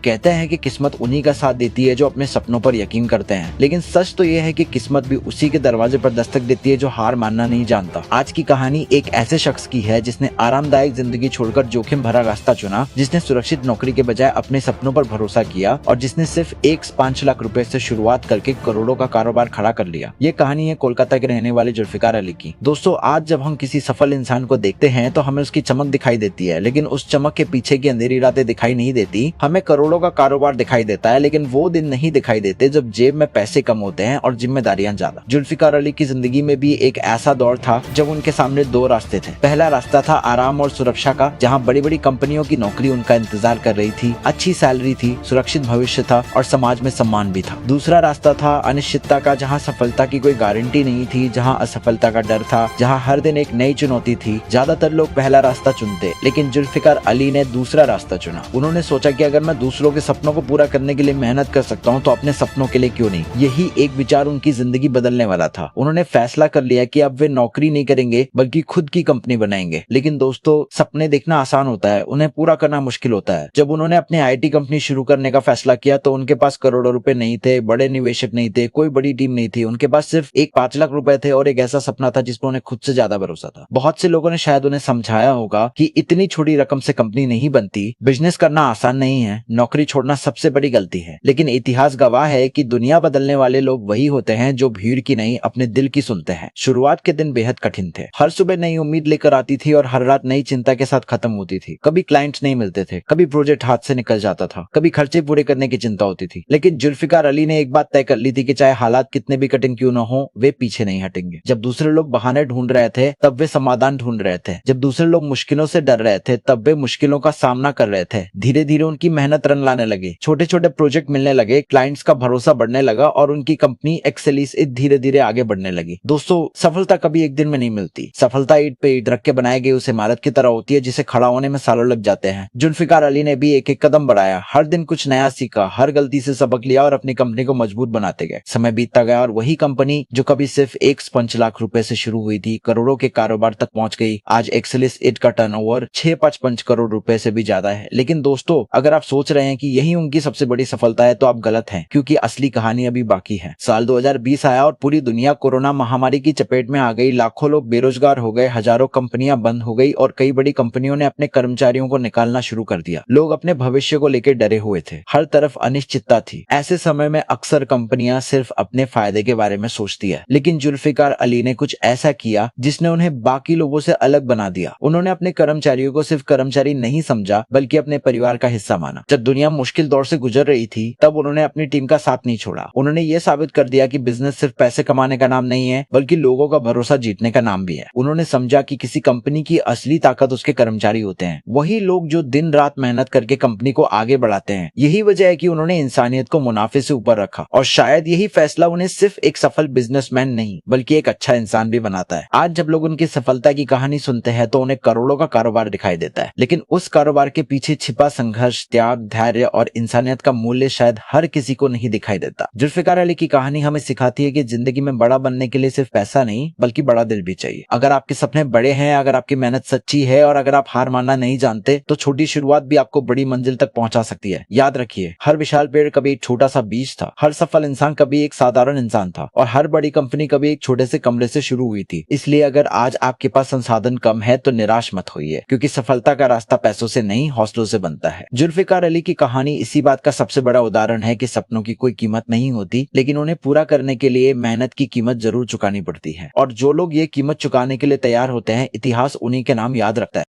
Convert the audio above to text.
कहते हैं कि किस्मत उन्हीं का साथ देती है जो अपने सपनों पर यकीन करते हैं, लेकिन सच तो यह है कि किस्मत भी उसी के दरवाजे पर दस्तक देती है जो हार मानना नहीं जानता। आज की कहानी एक ऐसे शख्स की है जिसने आरामदायक जिंदगी छोड़कर जोखिम भरा रास्ता चुना, जिसने सुरक्षित नौकरी के बजाय अपने सपनों पर भरोसा किया और जिसने सिर्फ 5 लाख रुपए से शुरुआत करके करोड़ों का कारोबार खड़ा कर लिया। ये कहानी है कोलकाता के रहने वाले जुल्फिकार अली की। दोस्तों, आज जब हम किसी सफल इंसान को देखते हैं तो हमें उसकी चमक दिखाई देती है, लेकिन उस चमक के पीछे की अंधेरी रातें दिखाई नहीं देती। हमें करोड़ों का कारोबार दिखाई देता है, लेकिन वो दिन नहीं दिखाई देते जब जेब में पैसे कम होते हैं और जिम्मेदारियां ज्यादा। जुल्फिकार अली की जिंदगी में भी एक ऐसा दौर था जब उनके सामने 2 रास्ते थे। पहला रास्ता था आराम और सुरक्षा का, जहां बड़ी बड़ी कंपनियों की नौकरी उनका इंतजार कर रही थी, अच्छी सैलरी थी, सुरक्षित भविष्य था और समाज में सम्मान भी था। दूसरा रास्ता था अनिश्चितता का, जहां सफलता की कोई गारंटी नहीं थी, जहां असफलता का डर था, जहां हर दिन एक नई चुनौती थी। ज्यादातर लोग पहला रास्ता चुनते, लेकिन जुल्फिकार अली ने दूसरा रास्ता चुना। उन्होंने सोचा कि अगर मैं दूसरों के सपनों को पूरा करने के लिए मेहनत कर सकता हूँ तो अपने सपनों के लिए क्यों नहीं। यही एक विचार उनकी जिंदगी बदलने वाला था। उन्होंने फैसला कर लिया कि अब वे नौकरी नहीं करेंगे बल्कि खुद की कंपनी बनाएंगे। लेकिन दोस्तों, सपने देखना आसान होता है, उन्हें पूरा करना मुश्किल होता है। जब उन्होंने अपनी आईटी कंपनी शुरू करने का फैसला किया तो उनके पास करोड़ों रुपए नहीं थे, बड़े निवेशक नहीं थे, कोई बड़ी टीम नहीं थी। उनके पास सिर्फ 5 लाख रुपए थे और एक ऐसा सपना था जिसमें उन्हें खुद से ज्यादा भरोसा था। बहुत से लोगों ने शायद उन्हें समझाया होगा कि इतनी छोटी रकम से कंपनी नहीं बनती, बिजनेस करना आसान नहीं है, नौकरी छोड़ना सबसे बड़ी गलती है। लेकिन इतिहास गवाह है कि दुनिया बदलने वाले लोग वही होते हैं जो भीड़ की नहीं, अपने दिल की सुनते हैं। शुरुआत के दिन बेहद कठिन थे। हर सुबह नई उम्मीद लेकर आती थी और हर रात नई चिंता के साथ खत्म होती थी। कभी क्लाइंट्स नहीं मिलते थे, कभी प्रोजेक्ट हाथ से निकल जाता था, कभी खर्चे पूरे करने की चिंता होती थी। लेकिन जुल्फिकार अली ने एक बात तय कर ली थी कि चाहे हालात कितने भी कठिन क्यों न हो, वे पीछे नहीं हटेंगे। जब दूसरे लोग बहाने ढूंढ रहे थे तब वे समाधान ढूंढ रहे थे। जब दूसरे लोग मुश्किलों से डर रहे थे तब वे मुश्किलों का सामना कर रहे थे। धीरे धीरे उनकी मेहनत रंग लाने लगी, छोटे छोटे प्रोजेक्ट मिलने लगे, क्लाइंट्स का भरोसा बढ़ने लगा और उनकी कंपनी एक्सेलिस धीरे धीरे आगे बढ़ने लगी। दोस्तों, सफलता कभी एक दिन में नहीं मिलती। सफलता ईंट पे ईंट रख के बनाई गई उस इमारत की तरह होती है जिसे खड़ा होने में सालों लग जाते हैं। जुल्फिकार अली ने भी एक एक कदम बढ़ाया, हर दिन कुछ नया सीखा, हर गलती से सबक लिया और अपनी कंपनी को मजबूत बनाते गए। समय बीतता गया और वही कंपनी जो कभी सिर्फ 5 लाख रुपए से शुरू हुई थी, करोड़ों के कारोबार तक पहुंच गई। आज एक्सेलिस ईंट का टर्नओवर 6-5 करोड़ रुपए से भी ज्यादा है। लेकिन दोस्तों, अगर आप सोच रहे हैं कि यही उनकी सबसे बड़ी सफलता है तो आप गलत हैं, क्योंकि असली कहानी अभी बाकी है। साल 2020 आया और पूरी दुनिया कोरोना महामारी की चपेट में आ गई। लाखों लोग बेरोजगार हो गए, हजारों कंपनियां बंद हो गई और कई बड़ी कंपनियों ने अपने कर्मचारियों को निकालना शुरू कर दिया। लोग अपने भविष्य को लेकर डरे हुए थे, हर तरफ अनिश्चितता थी। ऐसे समय में अक्सर कंपनियां सिर्फ अपने फायदे के बारे में सोचती है, लेकिन जुल्फिकार अली ने कुछ ऐसा किया जिसने उन्हें बाकी लोगों से अलग बना दिया। उन्होंने अपने कर्मचारियों को सिर्फ कर्मचारी नहीं समझा बल्कि अपने परिवार का हिस्सा माना। जब दुनिया मुश्किल दौर से गुजर रही थी तब उन्होंने अपनी टीम का साथ नहीं छोड़ा। उन्होंने ये साबित कर दिया कि बिजनेस सिर्फ पैसे कमाने का नाम नहीं है बल्कि लोगों का भरोसा जीतने का नाम भी है। उन्होंने समझा कि किसी कंपनी की असली ताकत उसके कर्मचारी होते हैं, वही लोग जो दिन रात मेहनत करके कंपनी को आगे बढ़ाते हैं। यही वजह है कि उन्होंने इंसानियत को मुनाफे से ऊपर रखा और शायद यही फैसला उन्हें सिर्फ एक सफल बिजनेसमैन नहीं बल्कि एक अच्छा इंसान भी बनाता है। आज जब लोग उनकी सफलता की कहानी सुनते हैं तो उन्हें करोड़ों का कारोबार दिखाई देता है, लेकिन उस कारोबार के पीछे छिपा संघर्ष, त्याग, धैर्य और इंसानियत का मूल्य शायद हर किसी को नहीं दिखाई देता। जुल्फिकार अली की कहानी हमें सिखाती है कि जिंदगी में बड़ा बनने के लिए सिर्फ पैसा नहीं बल्कि बड़ा दिल भी चाहिए। अगर आपके सपने बड़े हैं, अगर आपकी मेहनत सच्ची है और अगर आप हार मानना नहीं जानते तो छोटी शुरुआत भी आपको बड़ी मंजिल तक पहुंचा सकती है। याद रखिए, हर विशाल पेड़ कभी एक छोटा सा बीज था, हर सफल इंसान कभी एक साधारण इंसान था और हर बड़ी कंपनी कभी एक छोटे से कमरे से शुरू हुई थी। इसलिए अगर आज आपके पास संसाधन कम है तो निराश मत होइए, क्योंकि सफलता का रास्ता पैसों से नहीं हौसलों से बनता है। जुल्फिकार अली की कहानी इसी बात का सबसे बड़ा उदाहरण है कि सपनों की कोई कीमत नहीं होती, लेकिन उन्हें पूरा करने के लिए मेहनत की कीमत जरूर चुकानी पड़ती है। और जो लोग ये कीमत चुकाने के लिए तैयार होते हैं, इतिहास उन्हीं के नाम याद रखता है।